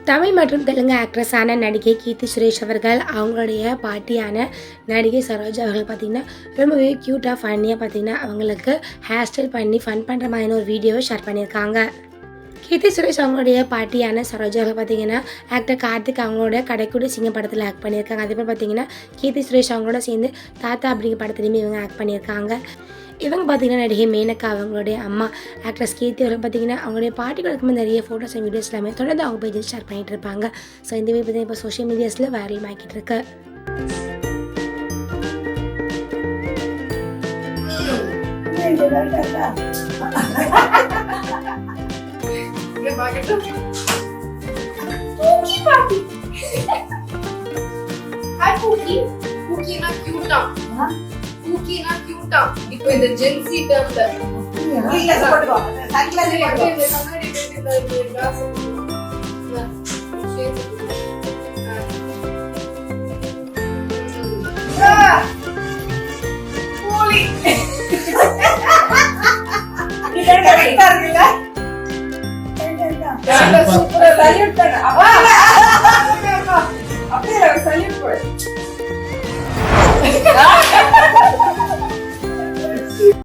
தமிழ் மற்றும் தெலுங்கு ஆக்ட்ரஸான நடிகை கீர்த்தி சுரேஷ் அவர்கள் அவங்களுடைய பாட்டியான நடிகை சரோஜா அவர்கள் பார்த்திங்கன்னா ரொம்பவே க்யூட்டாக ஃபன்னியாக பார்த்திங்கன்னா அவங்களுக்கு ஹேர் ஸ்டைல் பண்ணி ஃபன் பண்ணுற மாதிரியான ஒரு வீடியோவை ஷேர் பண்ணியிருக்காங்க. கீர்த்தி சுரேஷ் அவங்களுடைய பாட்டியான சரோஜா அவர்கள் பார்த்திங்கன்னா ஆக்டர் கார்த்திக் அவங்களோட கடைக்கூட சிங்கம் படத்தில் ஆக்ட் பண்ணியிருக்காங்க. அதே மாதிரி பார்த்திங்கன்னா கீர்த்தி சுரேஷ் அவங்களோட சேர்ந்து தாத்தா அப்படிங்கிற படத்துலையுமே இவங்க ஆக்ட் பண்ணியிருக்காங்க. இவங்க பார்த்திங்கன்னா நடிகை மேனகா அவங்களுடைய அம்மா ஆக்ட்ரஸ் கீர்த்தி அவர்கள் பார்த்திங்கன்னா அவங்களுடைய பாட்டிகளுக்கு இருக்கும்போது நிறைய ஃபோட்டோஸ் அண்ட் வீடியோஸ் எல்லாமே தொடர்ந்து அவங்க பேஜில் ஷேர் பண்ணிகிட்டு இருப்பாங்க. ஸோ இந்த மாதிரி பார்த்திங்கன்னா இப்போ சோஷியல் மீடியாஸில் வைரல் ஆகிட்டு இருக்கு. இப்போ இந்த ஜென்சி டர்ம்ல இல்ல போடுவா சைக்கிள்ல போடுவா கண்ணாடி பேசில கிளாஸ் போலி இது கரெக்ட்டா இருக்குல்ல சூப்பரா சல்யூட் பண்ணு அப்பா